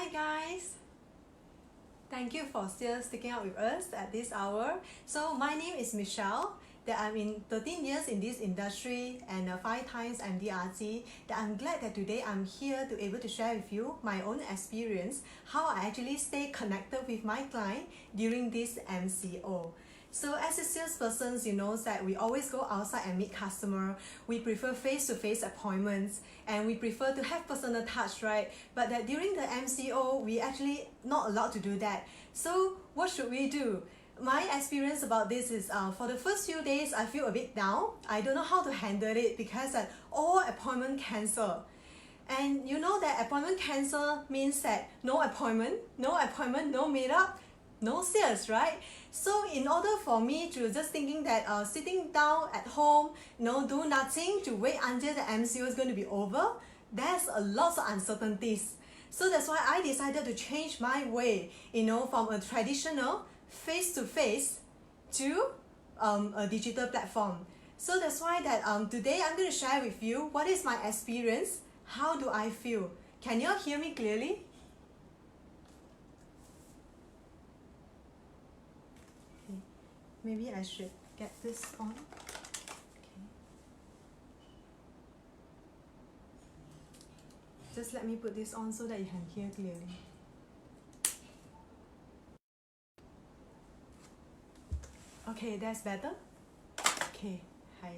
Hi guys! Thank you for still sticking out with us at this hour. So my name is Michelle, that I'm in 13 years in this industry and 5 times Mdrt. That I'm glad that today I'm here to able to share with you my own experience, how I actually stay connected with my client during this MCO. So as a salesperson, you know that we always go outside and meet customer. We prefer face-to-face appointments and we prefer to have personal touch, right? But that during the MCO, we actually not allowed to do that. So what should we do? My experience about this is for the first few days, I feel a bit down. I don't know how to handle it because all appointment cancel. And you know that appointment cancel means that no appointment, no meetup, no sales, right? So in order for me to just thinking that sitting down at home, do nothing to wait until the MCO is going to be over, there's a lot of uncertainties. So that's why I decided to change my way, from a traditional face-to-face to a digital platform. So that's why that today I'm going to share with you what is my experience, how do I feel. Can you all hear me clearly? Maybe I should get this on. Okay. Just let me put this on so that you can hear clearly. Okay, that's better. Okay, hi.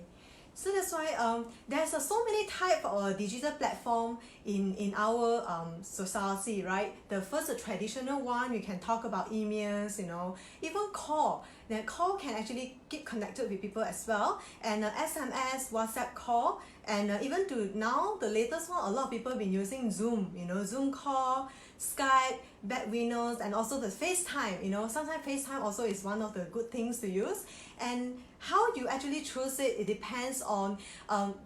So that's why there's so many type of digital platform in our society, right? The first, the traditional one, you can talk about emails, even call. That call can actually get connected with people as well, and SMS, WhatsApp call, and even to now, the latest one, a lot of people have been using Zoom, Zoom call, Skype, bad windows, and also the FaceTime, sometimes FaceTime also is one of the good things to use. And how you actually choose it, it depends on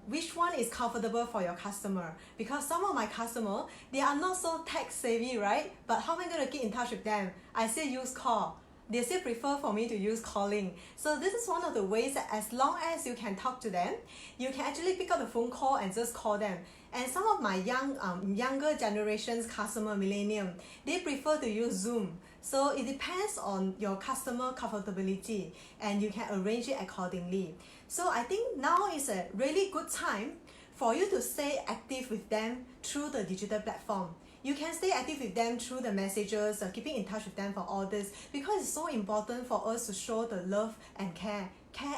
which one is comfortable for your customer. Because some of my customers, they are not so tech savvy, right? But how am I going to get in touch with them? I still use call. They still prefer for me to use calling. So this is one of the ways that as long as you can talk to them, you can actually pick up the phone call and just call them. And some of my younger generations customer, millennium, they prefer to use Zoom. So it depends on your customer comfortability and you can arrange it accordingly. So I think now is a really good time for you to stay active with them through the digital platform. You can stay active with them through the messages, keeping in touch with them for all this, because it's so important for us to show the love and care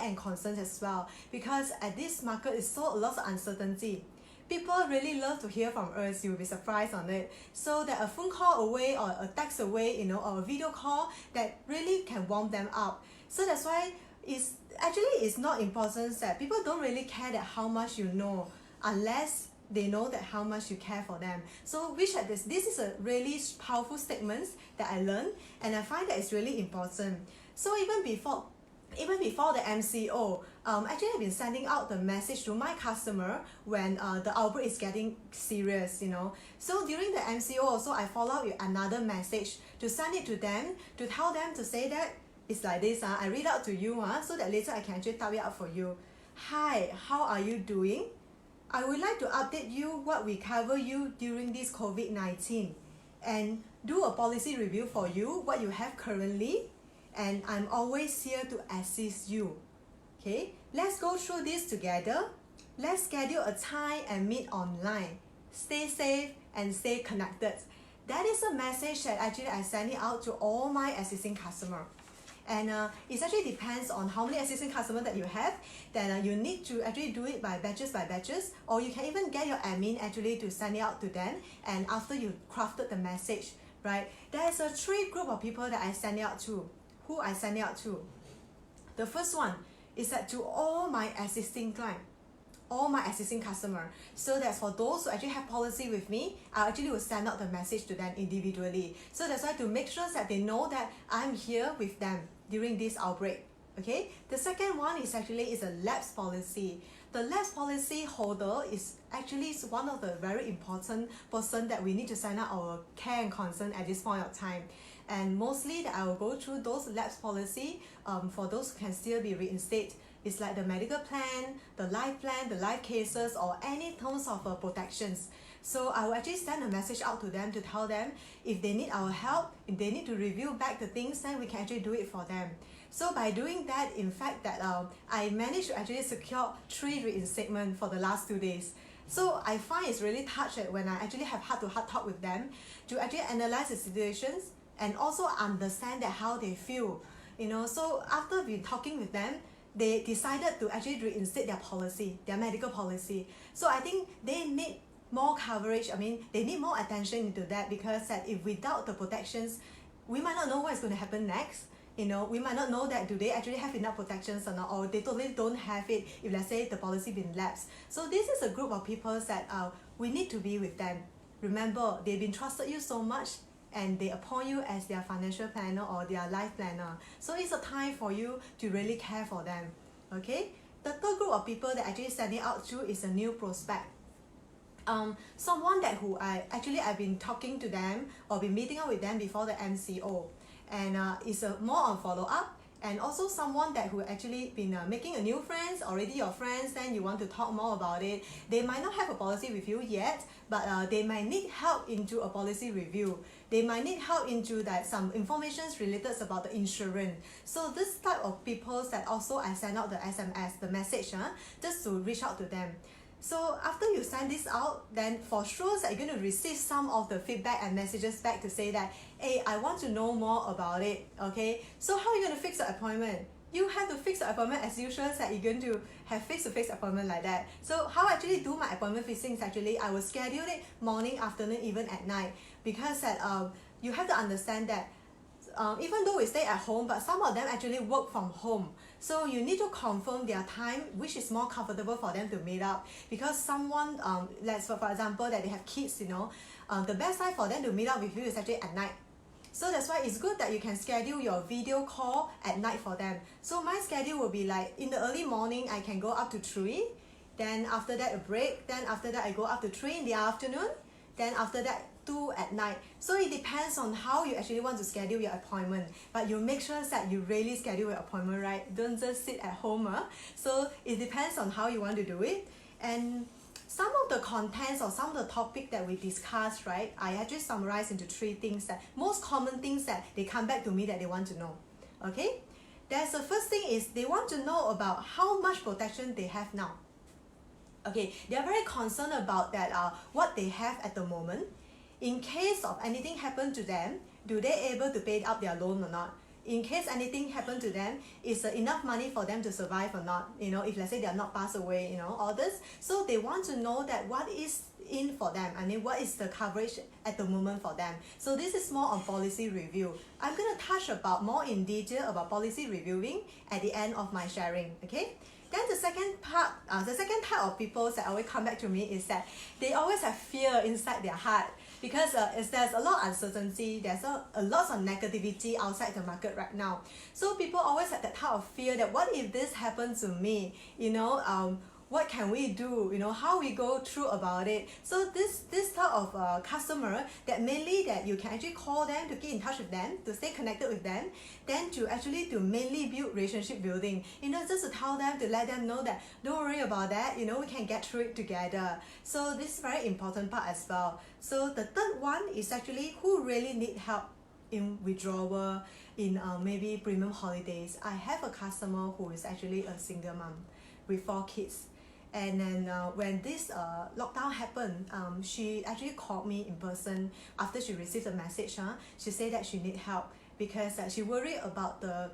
and concern as well. Because at this market, it's so a lot of uncertainty. People really love to hear from us. You'll be surprised on it. So that a phone call away or a text away, or a video call that really can warm them up. So that's why it's not important that people don't really care that how much you know, unless they know that how much you care for them. So this is a really powerful statement that I learned, and I find that it's really important. So even before the MCO, actually I've been sending out the message to my customer when the outbreak is getting serious, So during the MCO also, I follow up with another message to send it to them, to tell them to say that it's like this, I read out to you, so that later I can actually type it out for you. Hi, how are you doing? I would like to update you what we cover you during this COVID-19 and do a policy review for you, what you have currently, and I'm always here to assist you. Okay, let's go through this together. Let's schedule a time and meet online. Stay safe and stay connected. That is a message that actually I send it out to all my existing customers. And it actually depends on how many existing customers that you have. Then you need to actually do it by batches, or you can even get your admin actually to send it out to them. And after you crafted the message, right? There's a 3 group of people that I send it out to. Who I send it out to? The first one is that to all my existing clients, all my existing customer. So that's for those who actually have policy with me, I actually will send out the message to them individually. So that's why to make sure that they know that I'm here with them during this outbreak. Okay. The second one is a lapse policy. The lapse policy holder is actually one of the very important person that we need to send out our care and concern at this point of time. And mostly that I will go through those lapse policy for those who can still be reinstated It's like the medical plan, the life cases, or any terms of protections. So I will actually send a message out to them to tell them if they need our help, if they need to review back the things, then we can actually do it for them. So by doing that, in fact, that I managed to actually secure 3 reinstatement for the last 2 days. So I find it's really touched when I actually have heart-to-heart talk with them to actually analyze the situations and also understand that how they feel. So after we talking with them, they decided to actually reinstate their policy, their medical policy. So I think they need more coverage. They need more attention into that, because that if without the protections, we might not know what is going to happen next. We might not know that do they actually have enough protections or not, or they totally don't have it if, let's say, the policy been lapsed. So this is a group of people that we need to be with them. Remember, they've been trusted you so much, and they appoint you as their financial planner or their life planner. So it's a time for you to really care for them. Okay? The third group of people that actually standing out to is a new prospect. Someone that I've been talking to them or been meeting up with them before the MCO, and it's more on follow-up, and also someone that who actually been making a new friends, already your friends, then you want to talk more about it. They might not have a policy with you yet, but they might need help into a policy review. They might need help into that some information related about the insurance. So this type of people that also I send out the SMS, the message, just to reach out to them. So after you send this out, then for sure that you're going to receive some of the feedback and messages back to say that, hey, I want to know more about it. Okay, so how are you going to fix the appointment? You have to fix the appointment as usual, that you're going to have face-to-face appointment like that. So how I actually do my appointment fixing is actually I will schedule it morning, afternoon, even at night, because that you have to understand that even though we stay at home, but some of them actually work from home. So you need to confirm their time, which is more comfortable for them to meet up. Because someone, let's for example, that they have kids, the best time for them to meet up with you is actually at night. So that's why it's good that you can schedule your video call at night for them. So my schedule will be like in the early morning, I can go up to 3. Then after that, a break. Then after that, I go up to 3 in the afternoon. Then after that, 2 at night. So it depends on how you actually want to schedule your appointment. But you make sure that you really schedule your appointment, right? Don't just sit at home. So it depends on how you want to do it. And some of the contents or some of the topic that we discussed, right, I actually summarize into 3 things, that most common things that they come back to me that they want to know. Okay? There's the first thing is they want to know about how much protection they have now. Okay, they are very concerned about that what they have at the moment. In case of anything happen to them, do they able to pay up their loan or not? In case anything happen to them, is enough money for them to survive or not? If let's say they are not passed away, all this. So they want to know that what is in for them. What is the coverage at the moment for them. So this is more on policy review. I'm going to touch about more in detail about policy reviewing at the end of my sharing. Okay. Then the second type of people that always come back to me is that they always have fear inside their heart, because there's a lot of uncertainty, there's a lot of negativity outside the market right now. So people always have that type of fear that what if this happens to me? What can we do? How we go through about it. So this type of customer that mainly that you can actually call them to get in touch with them, to stay connected with them, then to mainly build relationship building. Just to tell them, to let them know that don't worry about that. We can get through it together. So this is very important part as well. So the third one is actually who really need help in withdrawal, in maybe premium holidays. I have a customer who is actually a single mom with 4 kids. And then when this lockdown happened, she actually called me in person after she received the message. She said that she need help because she worried about the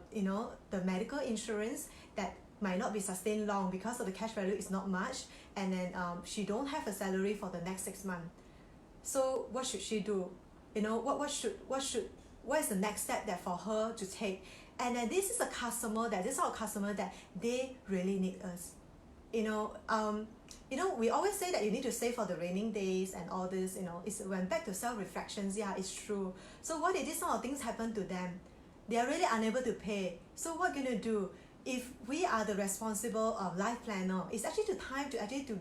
medical insurance that might not be sustained long because of the cash value is not much, and then she don't have a salary for the next 6 months. So what should she do? What is the next step that for her to take? And then this is our customer that they really need us. We always say that you need to save for the raining days and all this, it's when back to self-reflections, yeah, it's true. So what if these sort of things happen to them? They are really unable to pay. So what going to do? If we are the responsible life planner, it's actually the time to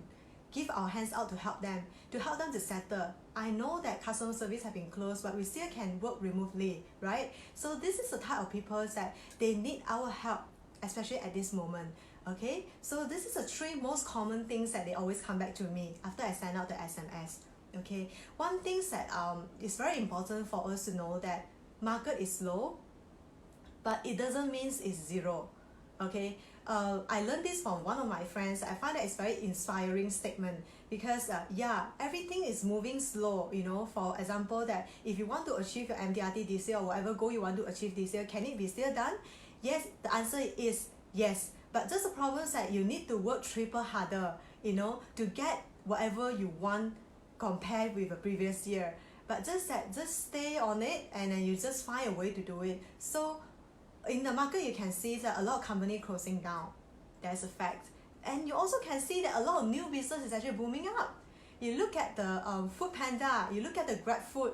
give our hands out to help them to settle. I know that customer service have been closed, but we still can work remotely, right? So this is the type of people that they need our help, especially at this moment. Okay, so this is the 3 most common things that they always come back to me after I send out the SMS. Okay, one thing that is very important for us to know that market is low, but it doesn't mean it's zero. Okay, I learned this from one of my friends. I find that it's very inspiring statement because yeah, everything is moving slow. You know, for example, that if you want to achieve your Mdrt this year or whatever goal you want to achieve this year, can it be still done? Yes, the answer is yes. But just the problem is that you need to work triple harder, you know, to get whatever you want compared with the previous year. But just stay on it, and then you just find a way to do it. So in the market, you can see that a lot of company closing down. That's a fact. And you also can see that a lot of new business is actually booming up. You look at the Food Panda, you look at the Grab Food,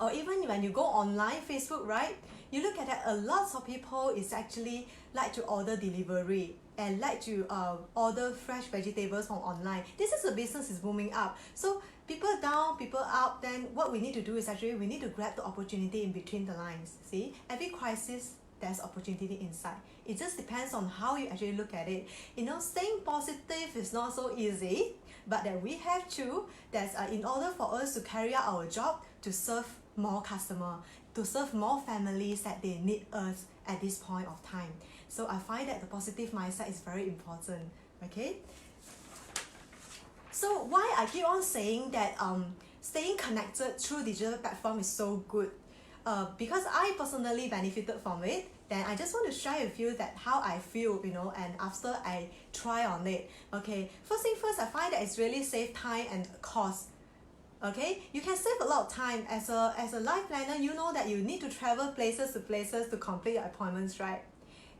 or even when you go online, Facebook, right? You look at that, a lot of people is actually like to order delivery and like to order fresh vegetables from online. This is a business is booming up. So people down, people up, then what we need to do is actually we need to grab the opportunity in between the lines. See, every crisis, there's opportunity inside. It just depends on how you actually look at it. You know, staying positive is not so easy, but that we have to, that's in order for us to carry out our job to serve more customer, to serve more families that they need us at this point of time. So I find that the positive mindset is very important. Okay, so why I keep on saying that staying connected through digital platform is so good, because I personally benefited from it. Then I just want to share with you that how I feel, you know, and after I try on it. Okay, first thing first, I find that it's really save time and cost. Okay, you can save a lot of time as a life planner. You know that you need to travel places to complete your appointments, right?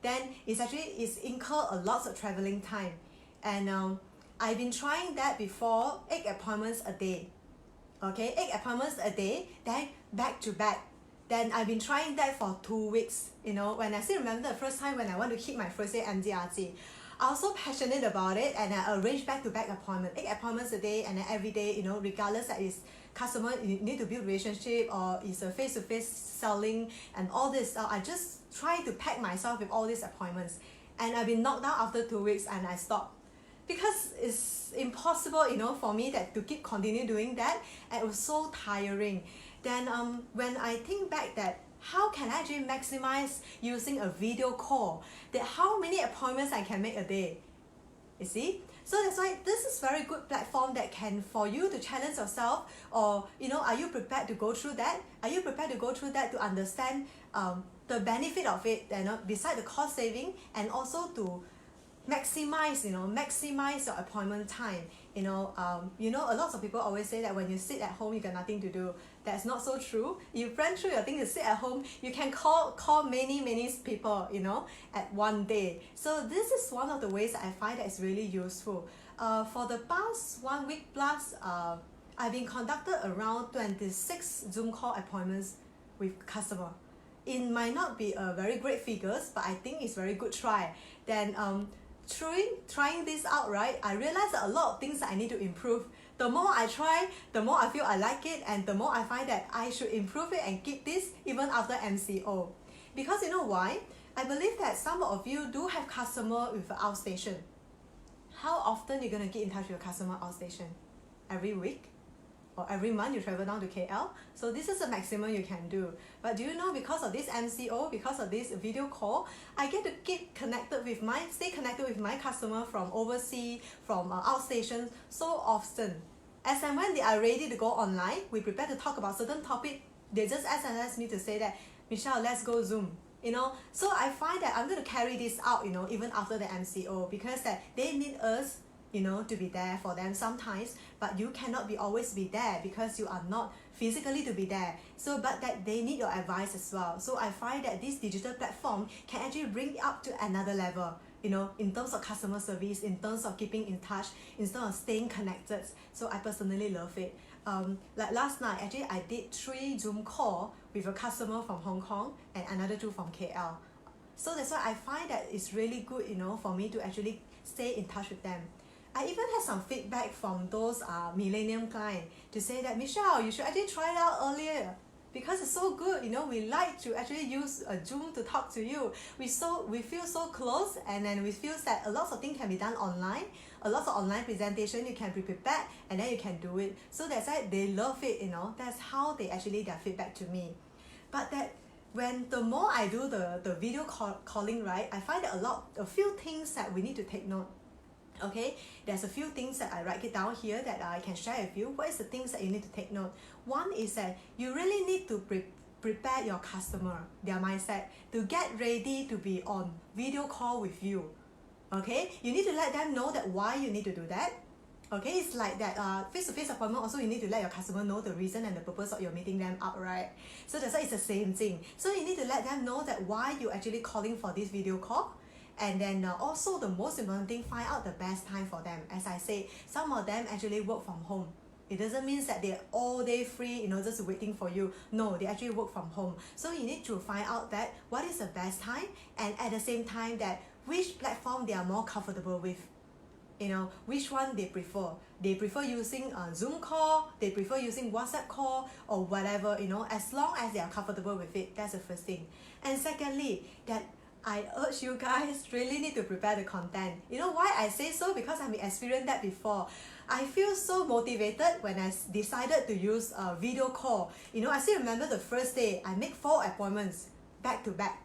Then it's incur a lot of traveling time, and I've been trying that before. 8 appointments a day. Okay, 8 appointments a day, then back to back. Then I've been trying that for 2 weeks. You know, when I still remember the first time when I want to hit my first day Mdrt, I was so passionate about it, and I arranged back-to-back appointment, 8 appointments a day, and then every day, you know, regardless that is customer, you need to build relationship or it's a face-to-face selling and all this. I just try to pack myself with all these appointments, and I've been knocked down after 2 weeks, and I stopped because it's impossible, you know, for me that to continue doing that, and it was so tiring. Then when I think back that how can I actually maximize using a video call, that how many appointments I can make a day, you see? So that's why this is very good platform that can for you to challenge yourself, or you know, are you prepared to go through that? Are you prepared to go through that to understand the benefit of it, you know, beside the cost saving, and also to maximize your appointment time. You know, a lot of people always say that when you sit at home you got nothing to do. That's not so true. You plan through your thing, you sit at home, you can call many people, you know, at one day. So this is one of the ways that I find that is really useful. For the past 1 week plus, I've been conducted around 26 Zoom call appointments with customer. It might not be a very great figures, but I think it's very good try. Then trying this out, right, I realized that a lot of things that I need to improve. The more I try, the more I feel I like it, and the more I find that I should improve it and keep this even after MCO. Because you know why? I believe that some of you do have customer with outstation. How often you're going to get in touch with your customer outstation? Every week? Or every month you travel down to KL? So this is the maximum you can do. But do you know, because of this MCO, because of this video call, I get to stay connected with my customer from overseas, from outstation so often. As and when they are ready to go online, we prepare to talk about certain topic, they just SMS me to say that, Michelle, let's go Zoom. You know, so I find that I'm going to carry this out, you know, even after the MCO, because that they need us, you know, to be there for them sometimes, but you cannot always be there because you are not physically to be there. So but that they need your advice as well. So I find that this digital platform can actually bring it up to another level, you know, in terms of customer service, in terms of keeping in touch, instead of staying connected. So I personally love it. Like last night, actually I did 3 Zoom call with a customer from Hong Kong and another 2 from KL. So that's why I find that it's really good, you know, for me to actually stay in touch with them. I even had some feedback from those millennium clients to say that, Michelle, you should actually try it out earlier, because it's so good. You know, we like to actually use a Zoom to talk to you. We feel so close, and then we feel that a lot of things can be done online. A lot of online presentation you can be prepared, and then you can do it. So that's why they love it. You know, that's how they actually their feedback to me. But that when the more I do the video calling, right, I find that a few things that we need to take note. Okay, there's a few things that I write it down here that I can share with you. What is the things that you need to take note? One is that you really need to prepare your customer, their mindset, to get ready to be on video call with you. Okay, you need to let them know that why you need to do that. Okay, it's like that face-to-face appointment also, you need to let your customer know the reason and the purpose of your meeting them up, right? So that's why it's the same thing. So you need to let them know that why you're actually calling for this video call. And then also the most important thing, find out the best time for them. As I say, some of them actually work from home. It doesn't mean that they're all day free, you know, just waiting for you. No, they actually work from home. So you need to find out that what is the best time, and at the same time that which platform they are more comfortable with. You know, which one they prefer. They prefer using a Zoom call, they prefer using WhatsApp call, or whatever, you know, as long as they are comfortable with it. That's the first thing. And secondly, that I urge you guys really need to prepare the content. You know why I say so? Because I've experienced that before. I feel so motivated when I decided to use a video call. You know, I still remember the first day, I make 4 appointments back to back.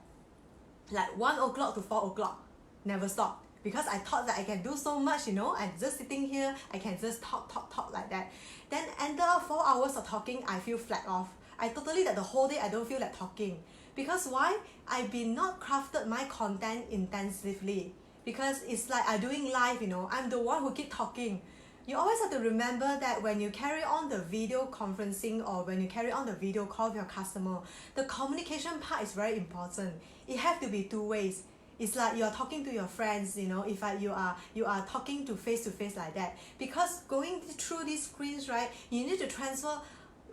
Like 1 o'clock to 4 o'clock. Never stop. Because I thought that I can do so much, you know, I'm just sitting here, I can just talk like that. Then after 4 hours of talking, I feel flat off. I totally that the whole day I don't feel like talking. Because why? I've been not crafted my content intensively. Because it's like I'm doing live, you know, I'm the one who keep talking. You always have to remember that when you carry on the video conferencing or when you carry on the video call with your customer, the communication part is very important. It has to be 2 ways. It's like you're talking to your friends, you know, if you are talking to face like that. Because going through these screens, right, you need to transfer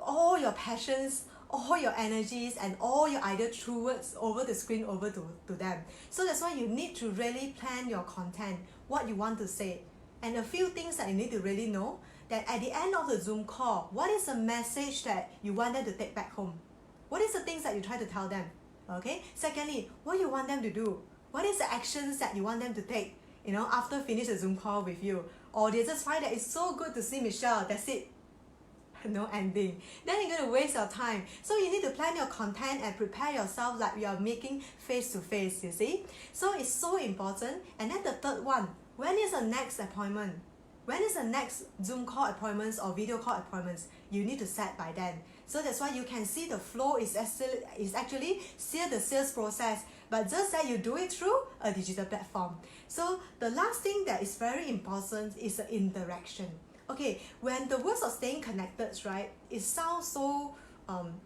all your passions, all your energies, and all your ideas through words over the screen over to them. So that's why you need to really plan your content, what you want to say. And a few things that you need to really know, that at the end of the Zoom call, what is the message that you want them to take back home? What is the things that you try to tell them? Okay. Secondly, what you want them to do? What is the actions that you want them to take, you know, after finish the Zoom call with you? Or they just find that it's so good to see Michelle, that's it. No ending. Then you're going to waste your time. So you need to plan your content and prepare yourself like you are making face-to-face, you see. So it's so important. And then the third one, when is the next appointment? When is the next Zoom call appointments or video call appointments? You need to set by then. So that's why you can see the flow is actually still the sales process, but just that you do it through a digital platform. So the last thing that is very important is the interaction. Okay, when the words of staying connected, right, it sounds so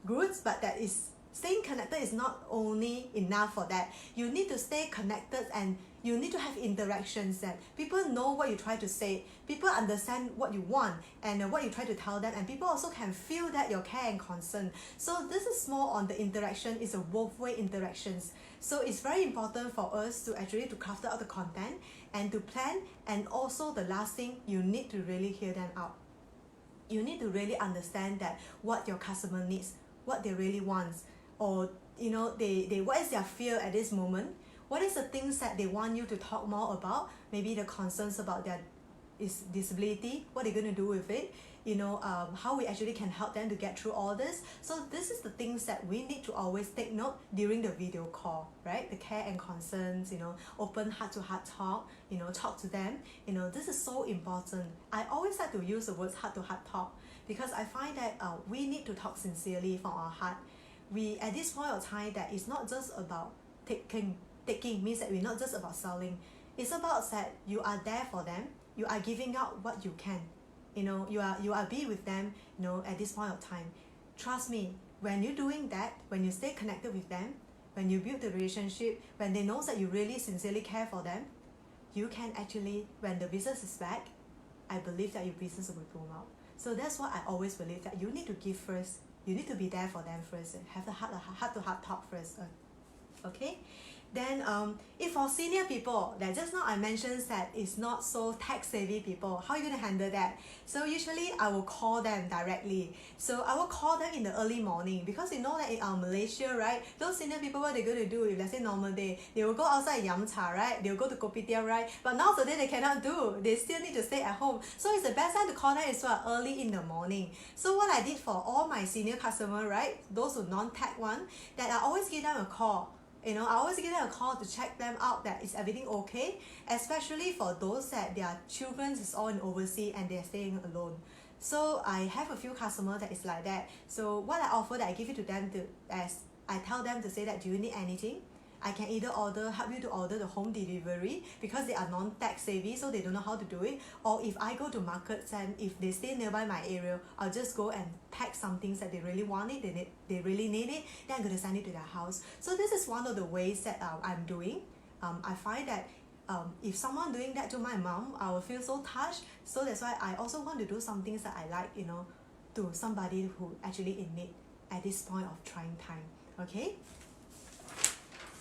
good, but that is staying connected is not only enough for that. You need to stay connected and you need to have interactions that people know what you try to say, people understand what you want and what you try to tell them, and people also can feel that your care and concern. So this is more on the interaction, it's a both-way interactions. So it's very important for us to actually to craft out the content and to plan, and also the last thing, you need to really hear them out. You need to really understand that what your customer needs, what they really want, or you know, they what is their fear at this moment, what is the things that they want you to talk more about, maybe the concerns about their disability, what they're going to do with it, you know, how we actually can help them to get through all this. So this is the things that we need to always take note during the video call, right? The care and concerns, you know, open heart-to-heart talk, you know, talk to them, you know, this is so important. I always like to use the words heart-to-heart talk because I find that we need to talk sincerely from our heart. We, at this point of time, that it's not just about taking means that we're not just about selling. It's about that you are there for them, you are giving out what you can. You know, you are be with them, you know, at this point of time. Trust me, when you're doing that, when you stay connected with them, when you build the relationship, when they know that you really sincerely care for them, you can actually, when the business is back, I believe that your business will boom out. So that's what I always believe, that you need to give first. You need to be there for them first. Have the heart-to-heart talk first. Okay? Then if for senior people, that just now I mentioned that it's not so tech savvy people, how are you going to handle that? So usually I will call them directly. So I will call them in the early morning, because you know that in Malaysia, right, those senior people, what they're going to do, if let's say normal day, they will go outside yam cha, right, they will go to kopitiam, right, but now today they cannot do, they still need to stay at home. So it's the best time to call them as well, early in the morning. So what I did for all my senior customers, right, those who non-tech one, that I always give them a call. I always give them a call to check them out that is everything okay, especially for those that their children is all in overseas and they're staying alone. So I have a few customers that is like that. So what I offer that I give it to them as I tell them to say that, do you need anything? I can either help you to order the home delivery, because they are non-tech savvy, so they don't know how to do it. Or if I go to markets and if they stay nearby my area, I'll just go and pack some things that they really want it, they really need it, then I'm going to send it to their house. So this is one of the ways that I'm doing. I find that if someone doing that to my mom, I will feel so touched. So that's why I also want to do some things that I like, to somebody who actually in need at this point of trying time. Okay?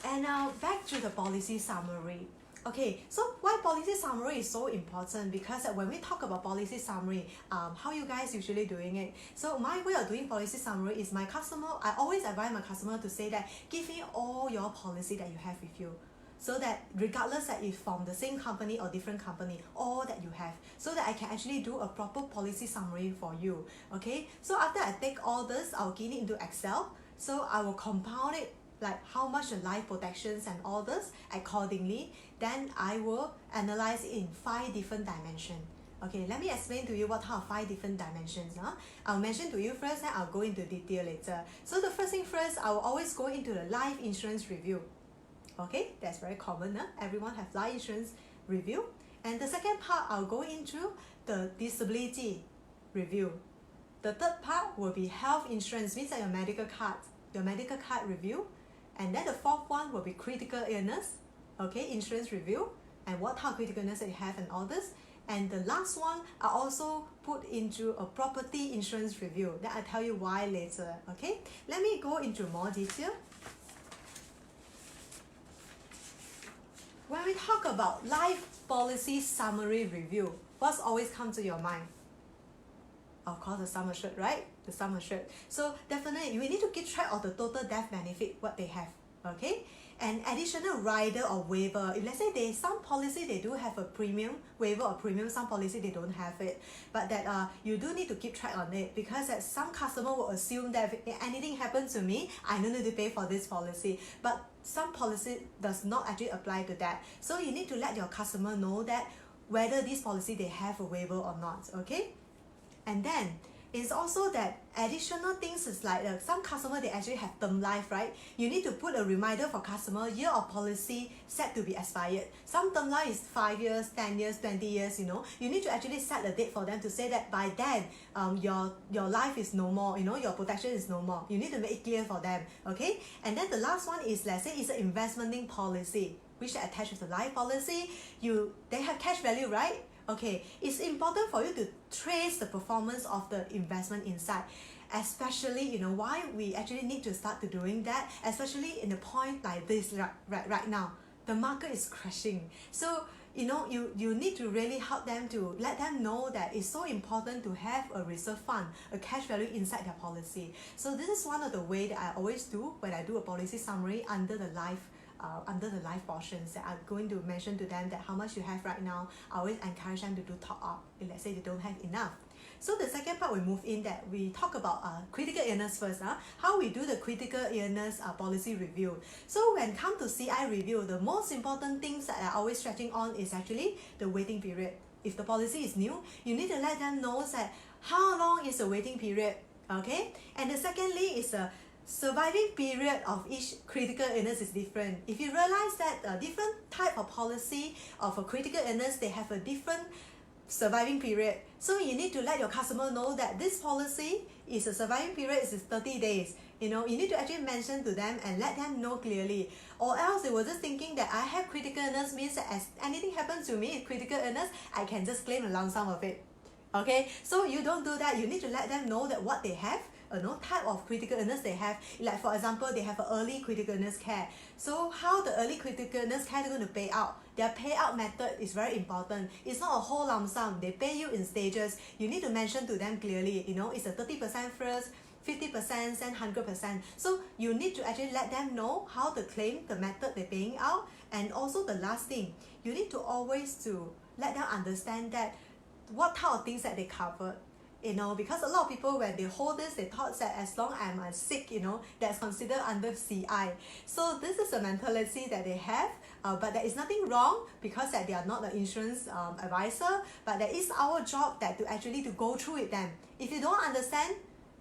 And now back to the policy summary. Okay, so why policy summary is so important? Because when we talk about policy summary, how you guys usually doing it? So my way of doing policy summary is I always advise my customer to say that, give me all your policy that you have with you. So that regardless that if from the same company or different company, all that you have, so that I can actually do a proper policy summary for you. Okay, so after I take all this, I'll get it into Excel. So I will compound it, like how much the life protections and all this accordingly. Then I will analyze it in 5 different dimensions. Okay, let me explain to you what are 5 different dimensions. I'll mention to you first, then I'll go into detail later. So the first thing first, I will always go into the life insurance review. Okay, that's very common. Everyone have life insurance review. And the second part, I'll go into the disability review. The third part will be health insurance, means that your medical card review. And then the fourth one will be critical illness, okay, insurance review, and what type of critical illness that you have and all this. And the last one I also put into a property insurance review. Then I'll tell you why later. Okay, let me go into more detail. When we talk about life policy summary review, what's always come to your mind? Of course, the sum assured, right? The sum assured. So definitely, we need to keep track of the total death benefit, what they have, okay? And additional rider or waiver. If let's say some policy, they do have a premium, waiver or premium, some policy they don't have it. But that you do need to keep track on it, because that some customer will assume that if anything happens to me, I don't need to pay for this policy. But some policy does not actually apply to that. So you need to let your customer know that whether this policy they have a waiver or not, okay? And then it's also that additional things is like some customer they actually have term life, right? You need to put a reminder for customer, year of policy set to be expired. Some term life is 5 years, 10 years, 20 years, you need to actually set a date for them to say that by then your life is no more, your protection is no more. You need to make it clear for them, okay? And then the last one is, let's say it's an investment policy which are attached with the life policy. They have cash value, right? Okay, it's important for you to trace the performance of the investment inside, especially why we actually need to start to doing that, especially in the point like this right now. The market is crashing, so you need to really help them to let them know that it's so important to have a reserve fund, a cash value inside their policy. So this is one of the way that I always do when I do a policy summary under the life portions, that I'm going to mention to them that how much you have right now. I always encourage them to do top up if let's say they don't have enough. So the second part we move in, that we talk about critical illness first. How we do the critical illness policy review. So when come to CI review, the most important things that I always stretching on is actually the waiting period. If the policy is new, you need to let them know that how long is the waiting period, okay? And the secondly is a surviving period of each critical illness is different. If you realize that a different type of policy of a critical illness, they have a different surviving period. So you need to let your customer know that this policy is a surviving period is 30 days. You need to actually mention to them and let them know clearly. Or else they were just thinking that I have critical illness means that as anything happens to me in critical illness, I can just claim a lump sum of it. Okay, so you don't do that. You need to let them know that what they have. type of critical illness they have. Like for example, they have an early critical illness care. So how the early critical illness care is going to pay out? Their payout method is very important. It's not a whole lump sum. They pay you in stages. You need to mention to them clearly, it's a 30% first, 50%, and 100%. So you need to actually let them know how the claim, the method they're paying out. And also the last thing, you need to always to let them understand that what type of things that they covered. Because a lot of people, when they hold this, they thought that as long as I'm sick, that's considered under CI. So this is a mentality that they have, but there is nothing wrong because that they are not an insurance advisor, but that is our job that to actually to go through with them. If you don't understand,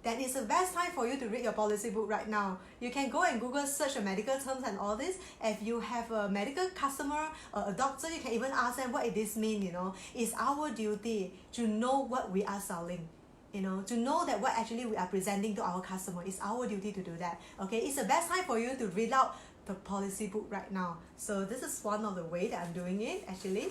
then it's the best time for you to read your policy book right now. You can go and Google search the medical terms and all this. If you have a medical customer or a doctor, you can even ask them what this means. It's our duty to know what we are selling. To know that what actually we are presenting to our customer. It's our duty to do that. Okay, it's the best time for you to read out the policy book right now. So this is one of the way that I'm doing it actually.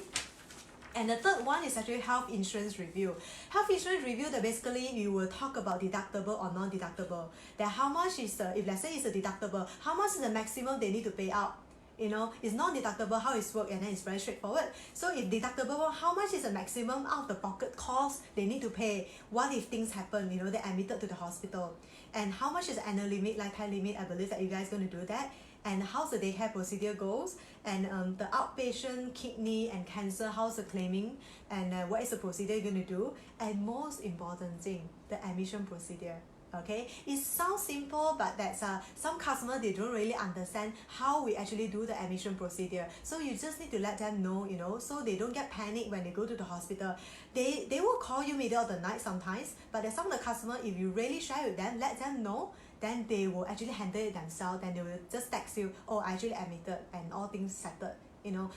And the third one is actually health insurance review. Health insurance review, that basically you will talk about deductible or non-deductible. That how much is the, if let's say it's a deductible, how much is the maximum they need to pay out? It's non-deductible, how it's work, and then it's very straightforward. So if deductible, how much is the maximum out of the pocket cost they need to pay? What if things happen, they're admitted to the hospital? And how much is the annual limit, lifetime limit? I believe that you guys are going to do that. And how's the daycare procedure goes, and the outpatient kidney and cancer, how's the claiming, and what is the procedure you're going to do, and most important thing, the admission procedure. Okay, it sounds simple, but that's some customers, they don't really understand how we actually do the admission procedure. So you just need to let them know, so they don't get panic when they go to the hospital. They will call you middle of the night sometimes, but there's some of the customers, if you really share with them, let them know, then they will actually handle it themselves. Then they will just text you, oh, I actually admitted, and all things settled.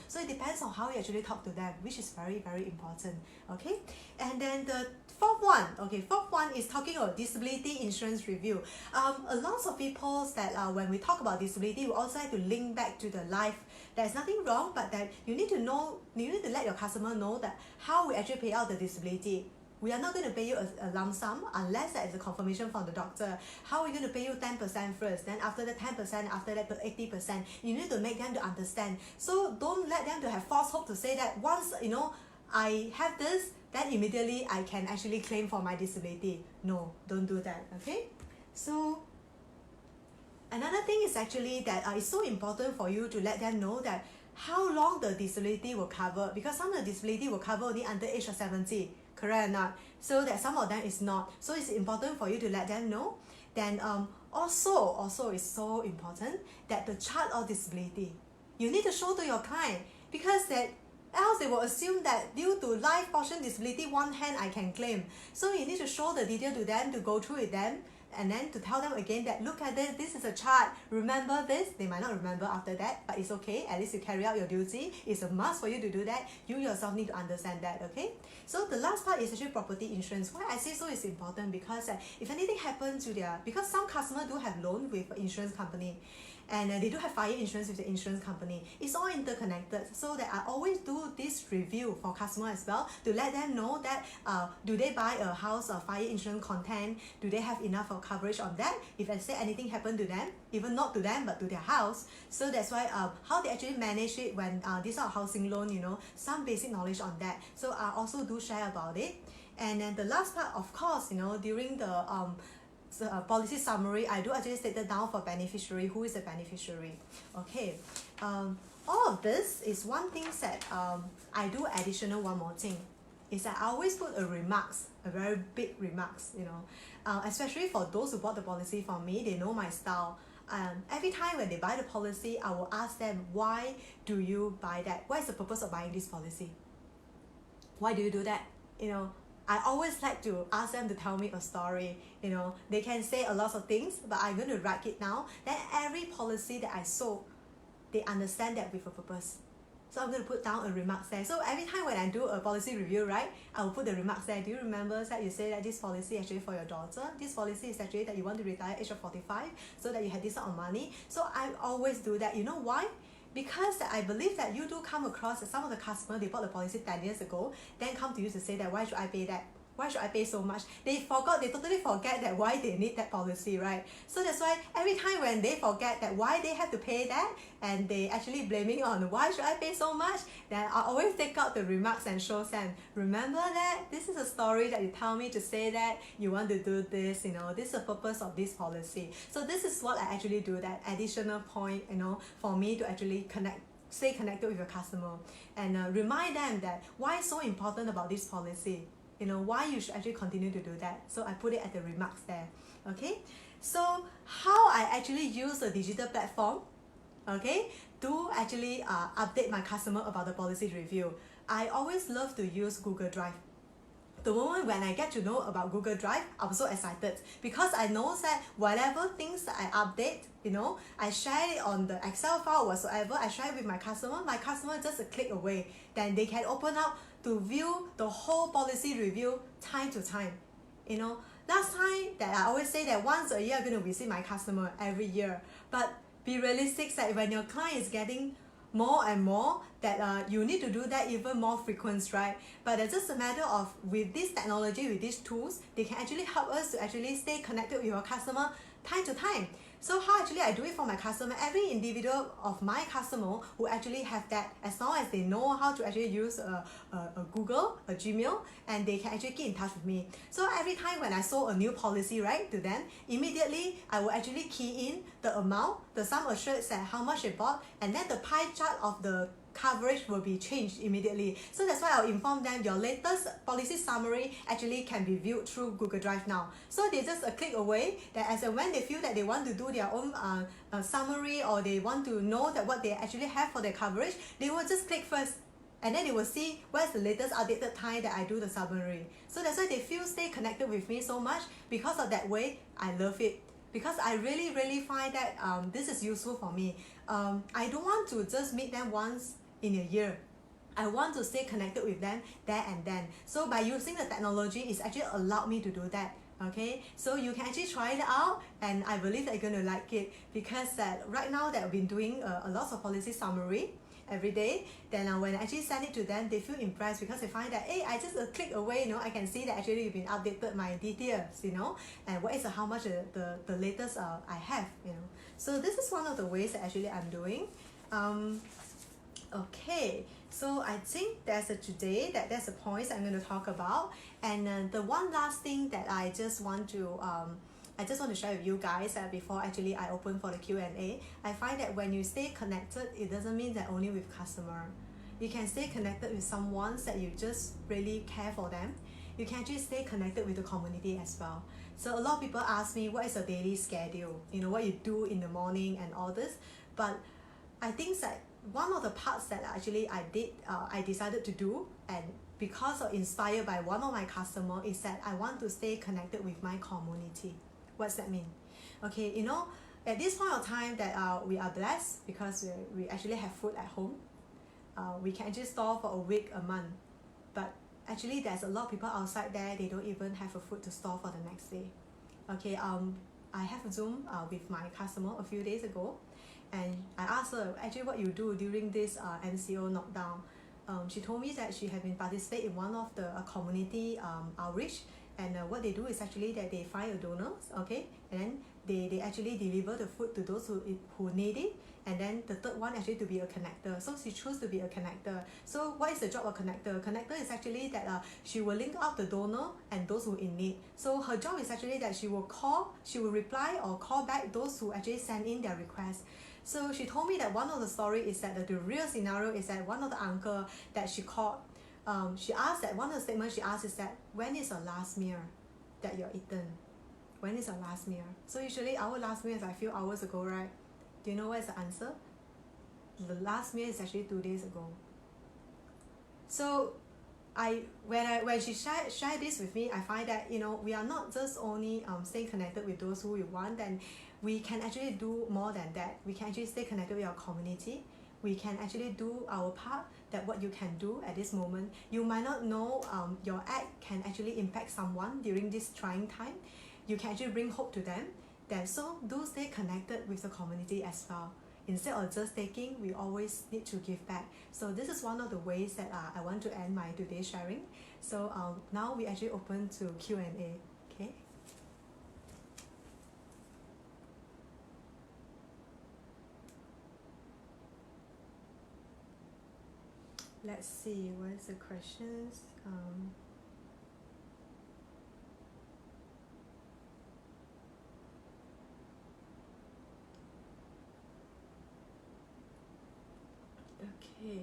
So it depends on how you actually talk to them, which is very, very important. Okay, and then the fourth one is talking about disability insurance review. A lot of people that when we talk about disability, we also have to link back to the life. There's nothing wrong, but that you need to know, you need to let your customer know that how we actually pay out the disability. We are not going to pay you a lump sum unless there is a confirmation from the doctor. How are we going to pay you 10% first? Then after the 10%, after that 80%. You need to make them to understand. So don't let them to have false hope to say that once I have this, then immediately I can actually claim for my disability. No, don't do that. Okay. So another thing is actually that it's so important for you to let them know that how long the disability will cover, because some of the disability will cover only under age of 70. Correct or not? So that some of them is not. So it's important for you to let them know. Then also it's so important that the chart of disability, you need to show to your client, because that else they will assume that due to life portion disability, one hand I can claim. So you need to show the detail to them, to go through with them, and then to tell them again that look at this is a chart, remember this. They might not remember after that, but it's okay, at least you carry out your duty. It's a must for you to do that. You yourself need to understand that. Okay, so the last part is actually property insurance. Why I say so is important, because if anything happens to because some customers do have loan with insurance company, and they do have fire insurance with the insurance company. It's all interconnected, so that I always do this review for customer as well, to let them know that do they buy a house of fire insurance content, do they have enough of coverage on that, if I say anything happen to them, even not to them but to their house. So that's why how they actually manage it when these are housing loan, some basic knowledge on that. So I also do share about it. And then the last part, of course, during the policy summary, I do actually state it down for beneficiary, who is the beneficiary. Okay, all of this is one thing that I do additional one more thing, is that I always put a remarks, a very big remarks, especially for those who bought the policy from me. They know my style. Every time when they buy the policy, I will ask them, why do you buy that? What is the purpose of buying this policy? Why do you do that? I always like to ask them to tell me a story. They can say a lot of things, but I'm going to write it down. Then every policy that I sold, they understand that with a purpose. So I'm going to put down a remarks there. So every time when I do a policy review, right, I will put the remarks there. Do you remember that you say that this policy is actually for your daughter? This policy is actually that you want to retire at age of 45, so that you have this amount of money. So I always do that. You know why? Because I believe that you do come across some of the customers, they bought the policy 10 years ago, then come to you to say that why should I pay that? Why should I pay so much? They totally forget that why they need that policy, right? So that's why every time when they forget that why they have to pay that, and they actually blaming on why should I pay so much, then I always take out the remarks and show them, remember that this is a story that you tell me to say that you want to do this, this is the purpose of this policy. So this is what I actually do, that additional point, for me to actually stay connected with your customer, and remind them that why it's so important about this policy, why you should actually continue to do that. So I put it at the remarks there. Okay, so how I actually use a digital platform, okay, to actually update my customer about the policy review. I always love to use Google Drive. The moment when I get to know about Google Drive, I'm so excited, because I know that whatever things that I update, I share it on the Excel file whatsoever, I share it with my customer just a click away, then they can open up to view the whole policy review time to time. Last time that I always say that once a year I'm going to visit my customer every year, but be realistic that when your client is getting more and more, that you need to do that even more frequent, right? But it's just a matter of, with this technology, with these tools, they can actually help us to actually stay connected with your customer time to time. So how actually I do it for my customer, every individual of my customer who actually have that, as long as they know how to actually use a Google, a Gmail, and they can actually get in touch with me. So every time when I sold a new policy, right, to them, immediately I will actually key in the amount, the sum assured, that how much they bought, and then the pie chart of the coverage will be changed immediately. So that's why I'll inform them your latest policy summary actually can be viewed through Google Drive now. So they just a click away, that as and when they feel that they want to do their own summary, or they want to know that what they actually have for their coverage, they will just click first, and then they will see where's the latest updated time that I do the summary. So that's why they stay connected with me so much. Because of that way, I love it, because I really find that this is useful for me. I don't want to just meet them once in a year. I want to stay connected with them there and then. So by using the technology, it's actually allowed me to do that. Okay, so you can actually try it out, and I believe that you're going to like it, because right now that I've been doing a lot of policy summary every day, then when I actually send it to them, they feel impressed, because they find that, hey, I just click away, I can see that actually you've been updated my details, and what is how much the latest I have, So this is one of the ways that actually I'm doing. Okay, so I think that's the points I'm going to talk about. And the one last thing that I just want to share with you guys before actually I open for the Q&A. I find that when you stay connected, it doesn't mean that only with customer. You can stay connected with someone that you just really care for them. You can actually stay connected with the community as well. So a lot of people ask me, what is your daily schedule? What you do in the morning and all this. But I think that one of the parts that actually I decided to do, and because of inspired by one of my customers, is that I want to stay connected with my community. What's that mean? Okay, at this point of time that we are blessed, because we actually have food at home. We can actually store for a week, a month. But actually there's a lot of people outside there, they don't even have a food to store for the next day. Okay, I have a Zoom with my customer a few days ago. And I asked her actually what you do during this MCO knockdown. She told me that she had been participating in one of the community outreach, and what they do is actually that they find a donor, okay, and then they actually deliver the food to those who need it. And then the third one actually to be a connector. So she chose to be a connector. So what is the job of connector? Connector is actually that she will link up the donor and those who in need. So her job is actually that she will reply or call back those who actually send in their request. So she told me that one of the story is that the real scenario is that one of the uncle that she called, she asked that one of the statements she asked is that, when is your last meal that you're eaten? When is your last meal? So usually our last meal is a few hours ago, right? Do you know what is the answer? The last meal is actually 2 days ago. So when she shared this with me, I find that we are not just only staying connected with those who we want, and we can actually do more than that. We can actually stay connected with our community. We can actually do our part, that what you can do at this moment. You might not know your act can actually impact someone during this trying time. You can actually bring hope to them. Then so do stay connected with the community as well. instead of just taking, we always need to give back. So this is one of the ways that I want to end my today's sharing. So now we actually open to Q&A. Okay. Let's see, where's the questions? Okay.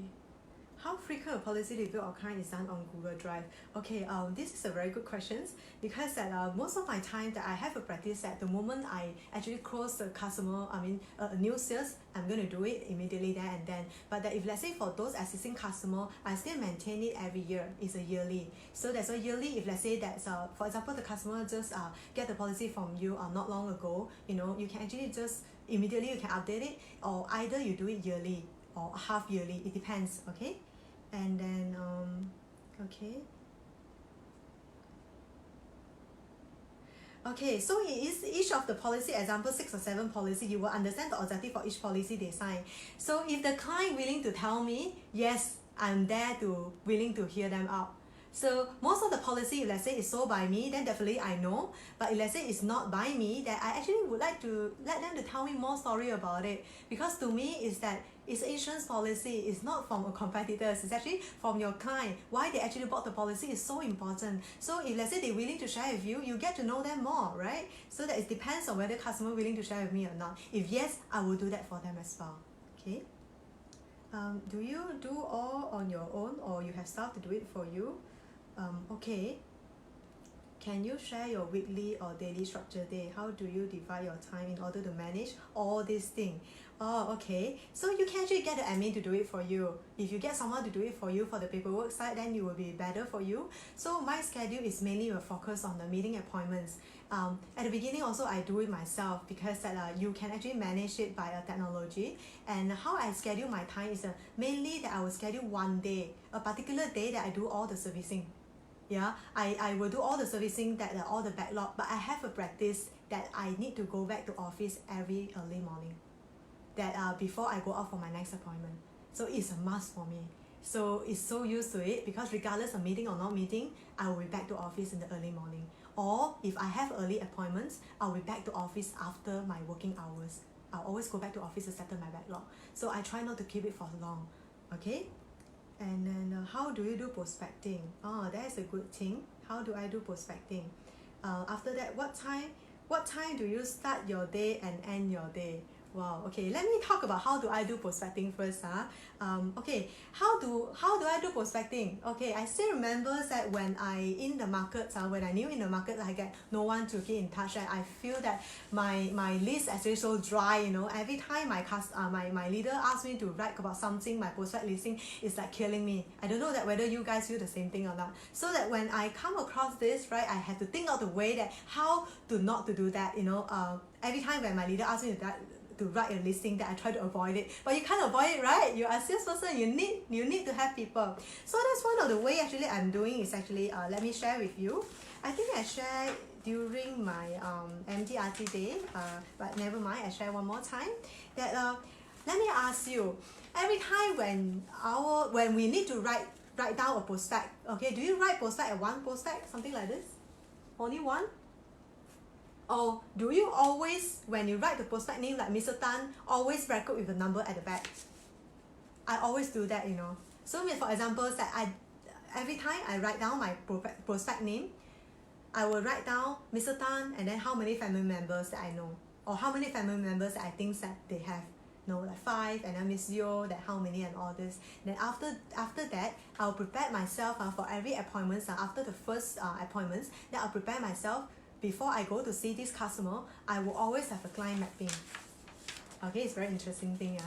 How frequent a policy review or client is done on Google Drive? Okay, this is a very good question because that most of my time that I have a practice that the moment I actually close the customer, a new sales, I'm going to do it immediately there and then. But that if let's say for those existing customer, I still maintain it every year. It's a yearly. So that's a yearly. If let's say that's for example, the customer just get the policy from you not long ago, you can actually just immediately you can update it, or either you do it yearly or half yearly. It depends. Okay. And then okay, so it is each of the policy, example 6 or 7 policy, you will understand the objective for each policy they sign. So if the client willing to tell me, yes, I'm there to willing to hear them out. So most of the policy, if let's say it's sold by me, then definitely I know. But if let's say it's not by me, then I actually would like to let them to tell me more story about it. Because to me, is that it's insurance policy. It's not from a competitor. It's actually from your client. Why they actually bought the policy is so important. So if let's say they're willing to share with you, you get to know them more, right? So that it depends on whether customer willing to share with me or not. If yes, I will do that for them as well. Okay. Do you do all on your own or you have staff to do it for you? Okay. Can you share your weekly or daily structure day? How do you divide your time in order to manage all these things? Oh, okay. So you can actually get the admin to do it for you. If you get someone to do it for you for the paperwork side, then it will be better for you. So my schedule is mainly a focus on the meeting appointments. At the beginning also I do it myself because that you can actually manage it by a technology. And how I schedule my time is mainly that I will schedule one day, a particular day that I do all the servicing. Yeah, I will do all the servicing, that all the backlog, but I have a practice that I need to go back to office every early morning, that before I go out for my next appointment. So it's a must for me. So it's so used to it because regardless of meeting or not meeting, I will be back to office in the early morning. Or if I have early appointments, I'll be back to office after my working hours. I'll always go back to office to settle my backlog. So I try not to keep it for long. Okay? And then how do you do prospecting? Oh, that's a good thing. How do I do prospecting? After that, what time do you start your day and end your day? Wow, okay, let me talk about how do I do prospecting first. Okay, how do I do prospecting? Okay, I still remember that when I in the market, when I knew in the market I get no one to get in touch, and I feel that my list actually so dry, every time my leader asks me to write about something, my prospect listing is like killing me. I don't know that whether you guys feel the same thing or not. So that when I come across this, right, I have to think out the way that how to not to do that, every time when my leader asks me to write a listing, that I try to avoid it. But you can't avoid it, right? You are a salesperson, you need to have people. So that's one of the way actually I'm doing is actually, let me share with you. I think I shared during my Mdrt day, but never mind, I share one more time. That let me ask you, every time when we need to write down a prospect, okay, do you write prospect at one prospect, something like this? Only one? Or do you always, when you write the prospect name like Mr. Tan, always record with a number at the back? I always do that, So for example, that every time I write down my prospect name, I will write down Mr. Tan and then how many family members that I know, or how many family members that I think that they have. Like 5, and then Miss Yeoh, that how many and all this. Then after that, I'll prepare myself for every appointment. After the first appointments, then I'll prepare myself. Before I go to see this customer, I will always have a client mapping. Okay, it's a very interesting thing.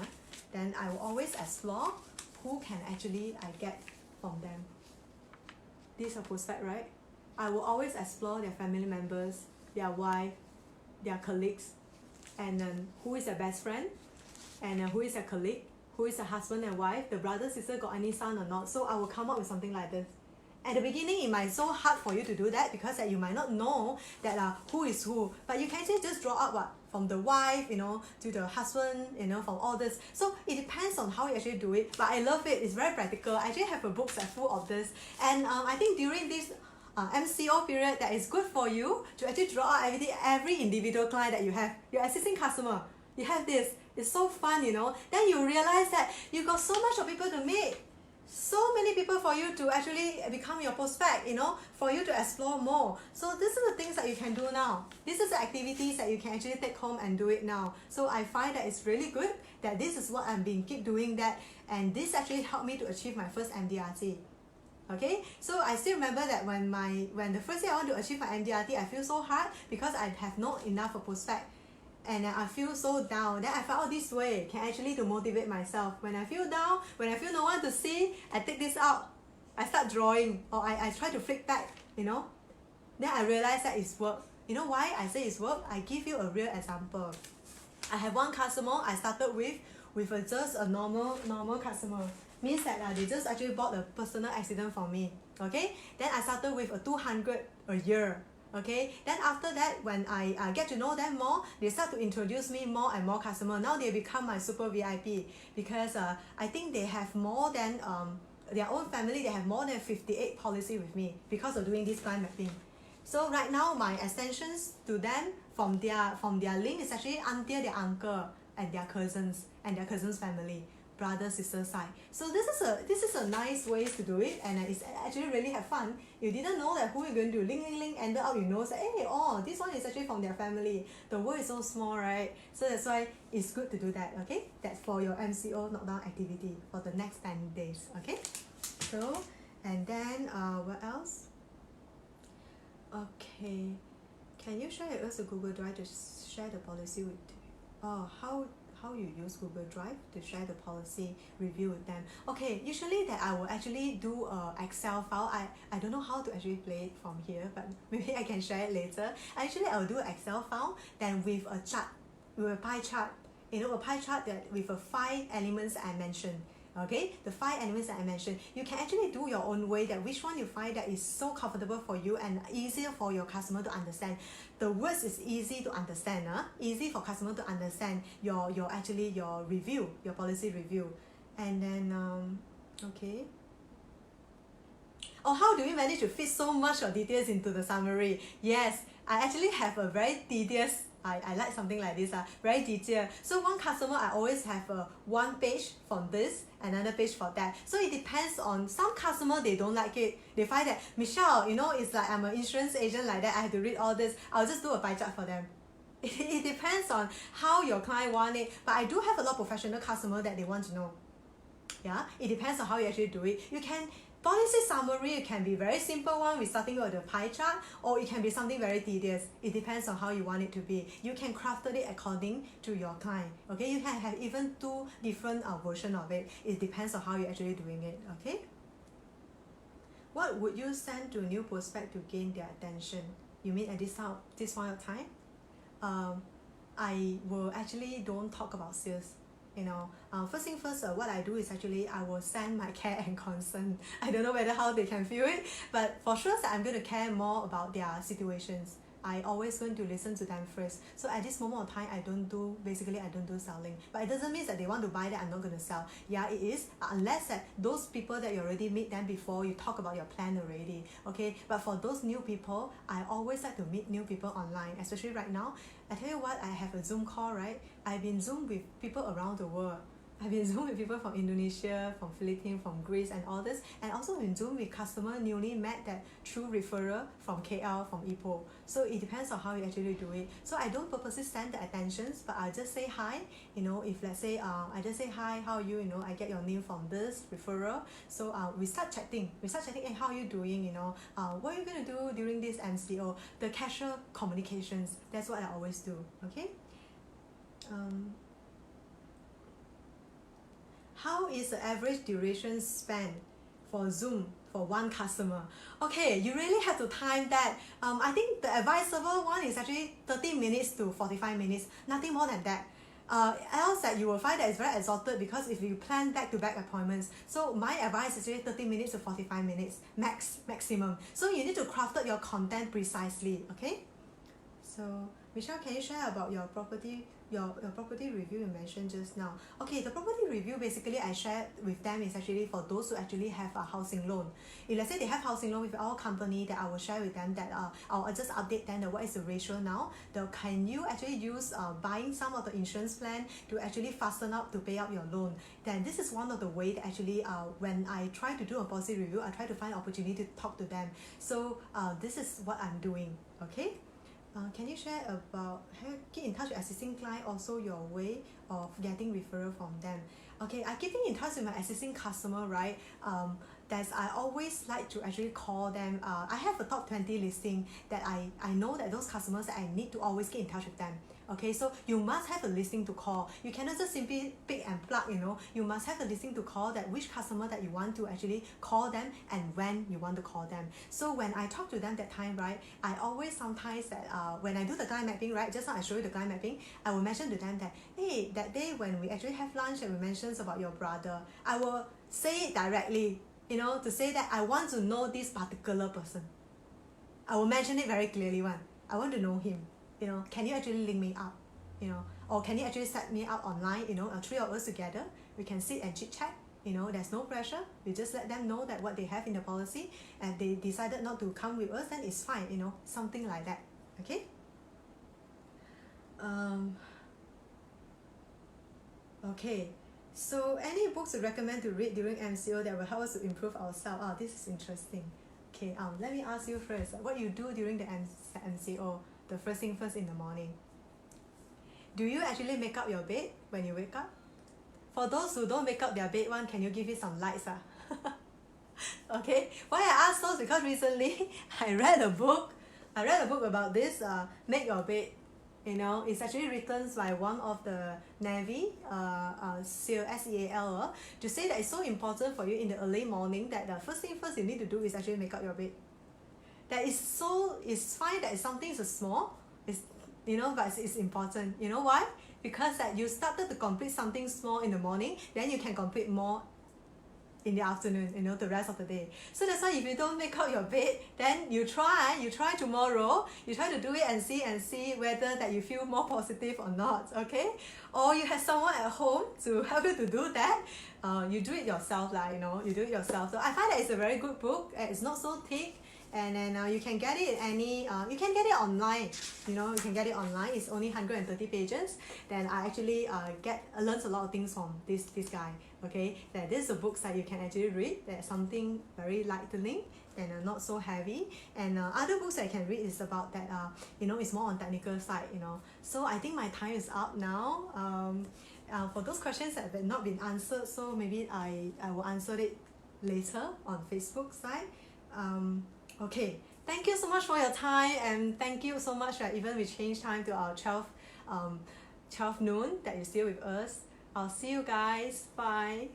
Then I will always explore who can actually I get from them. These are prospect, right? I will always explore their family members, their wife, their colleagues, and then who is their best friend, and who is their colleague, who is their husband and wife, the brother, sister got any son or not. So I will come up with something like this. At the beginning, it might be so hard for you to do that because you might not know that who is who. But you can just draw up from the wife, you know, to the husband, you know, from all this. So it depends on how you actually do it, but I love it. It's very practical. I actually have a book that's full of this, and I think during this MCO period, that is good for you to actually draw out every individual client that you have, your existing customer. You have this. It's so fun, you know. Then you realize that you got so much of people to meet, so many people for you to actually become your prospect, you know, for you to explore more. So these are the things that you can do now. This is the activities that you can actually take home and do it now. So I find that it's really good that this is what I've been keep doing that, and this actually helped me to achieve my first Mdrt. Okay, so I still remember that when the first year I want to achieve my Mdrt, I feel so hard because I have not enough of prospect, and I feel so down. Then I found this way can actually to motivate myself. When I feel down, when I feel no one to see, I take this out, I start drawing, or I try to flick back, you know. Then I realize that it's work. You know why I say it's work? I give you a real example. I have one customer I started with just a normal customer. Means that they just actually bought a personal accident for me. Okay, then I started with a 200 a year. Okay, then after that, when I get to know them more, they start to introduce me more and more customers. Now they become my super VIP because I think they have more than their own family. They have more than 58 policy with me because of doing this client mapping. So right now my extensions to them from their link is actually until their uncle and their cousins family, brother, sister side. So this is a nice way to do it, and it's actually really have fun. You didn't know that who you're going to link, ended up you know that hey, oh, this one is actually from their family. The world is so small, right? So that's why it's good to do that. Okay, that's for your MCO knockdown activity for the next 10 days. Okay, so and then what else? Okay, can you share with us a Google Drive to share the policy with? How you use Google Drive to share the policy review with them. Okay, usually that I will actually do a Excel file. I don't know how to actually play it from here, but maybe I can share it later. Actually, I will do an Excel file then with a chart, with a pie chart. You know, a pie chart that with the 5 elements I mentioned. Okay, the 5 elements that I mentioned, you can actually do your own way, that which one you find that is so comfortable for you and easier for your customer to understand. The words is easy to understand, easy for customer to understand your review, your policy review. And then okay. Oh, how do we manage to fit so much of details into the summary? Yes, I actually have a very tedious, I like something like this, very detailed. So one customer, I always have one page from this, another page for that. So it depends on some customer, they don't like it. They find that, Michelle, you know, it's like I'm an insurance agent like that, I have to read all this. I'll just do a pie chart for them. It depends on how your client want it. But I do have a lot of professional customer that they want to know. Yeah, it depends on how you actually do it. You can policy summary, it can be very simple one with starting with the pie chart, or it can be something very tedious. It depends on how you want it to be. You can craft it according to your client. Okay, you can have even 2 different versions of it. It depends on how you're actually doing it. Okay. What would you send to a new prospect to gain their attention? You mean at this point of time? I will actually don't talk about sales. You know, first thing first, what I do is actually I will send my care and concern. I don't know whether how they can feel it, but for sure I'm going to care more about their situations. I always going to listen to them first. So at this moment of time, I don't do selling. But it doesn't mean that they want to buy that I'm not going to sell. Yeah, it is, unless that those people that you already meet them before, you talk about your plan already. Okay, but for those new people, I always like to meet new people online, especially right now. I tell you what, I have a Zoom call, right? I've been Zoom with people around the world. I've been Zoom with people from Indonesia, from Philippines, from Greece and all this, and also been Zoom with customer newly met that through referral from KL, from Ipoh. So it depends on how you actually do it. So I don't purposely send the attentions, but I'll just say hi. You know, if let's say I just say hi, how are you? You know, I get your name from this referral. So we start chatting. Hey, how are you doing? You know, what are you gonna do during this MCO? The casual communications. That's what I always do. Okay. How is the average duration span for Zoom for one customer? Okay, you really have to time that. I think the advisable one is actually 30 minutes to 45 minutes, nothing more than that. Else that you will find that it's very exhausted, because if you plan back-to-back appointments, so my advice is really 30 minutes to 45 minutes maximum. So you need to craft your content precisely. Okay. So Michelle, can you share about your property review you mentioned just now? Okay, the property review basically I shared with them is actually for those who actually have a housing loan. If let's say they have housing loan with our company, that I will share with them that I'll just update them that what is the ratio now. Can you actually use buying some of the insurance plan to actually fasten up to pay up your loan? Then this is one of the way that actually when I try to do a policy review, I try to find opportunity to talk to them. So this is what I'm doing. Okay. Can you share about get in touch with existing client, also your way of getting referral from them? Okay, I keeping in touch with my existing customer, right? I always like to actually call them. I have a top 20 listing that I know that those customers that I need to always get in touch with them. Okay, so you must have a listing to call. You cannot just simply pick and plug, you must have a listing to call that which customer that you want to actually call them and when you want to call them. So when I talk to them that time, right, I always sometimes that when I do the client mapping, right, just now I show you the client mapping, I will mention to them that, hey, that day when we actually have lunch and we mentioned about your brother, I will say it directly, to say that I want to know this particular person. I will mention it very clearly one. I want to know him. Can you actually link me up? Or can you actually set me up online? Three of us together, we can sit and chit chat. There's no pressure. We just let them know that what they have in the policy, and they decided not to come with us, then it's fine. Something like that. Okay. Okay. So any books you recommend to read during MCO that will help us to improve ourselves? This is interesting. Okay. Let me ask you first. What you do during the MCO? The first thing first in the morning. Do you actually make up your bed when you wake up? For those who don't make up their bed one, can you give it some lights? Okay. Why I ask those? Because recently I read a book about this, make your bed. It's actually written by one of the Navy, SEAL, SEAL, to say that it's so important for you in the early morning that the first thing first you need to do is actually make up your bed. It's fine that something is small, but it's important. You know why? Because that you started to complete something small in the morning, then you can complete more in the afternoon, the rest of the day. So that's why if you don't make up your bed, then you try tomorrow, you try to do it and see whether that you feel more positive or not, okay? Or you have someone at home to help you to do that. You do it yourself, you do it yourself. So I find that it's a very good book. It's not so thick. And then you can get it you can get it online. You can get it online. It's only 130 pages. Then I actually learned a lot of things from this guy. Okay, that this is a book that you can actually read. There's something very lightening and not so heavy. And other books I can read is about that. It's more on technical side. So I think my time is up now. For those questions that have not been answered, so maybe I will answer it later on Facebook side. Okay, thank you so much for your time, and thank you so much that even we changed time to our 12 noon that you're still with us. I'll see you guys. Bye.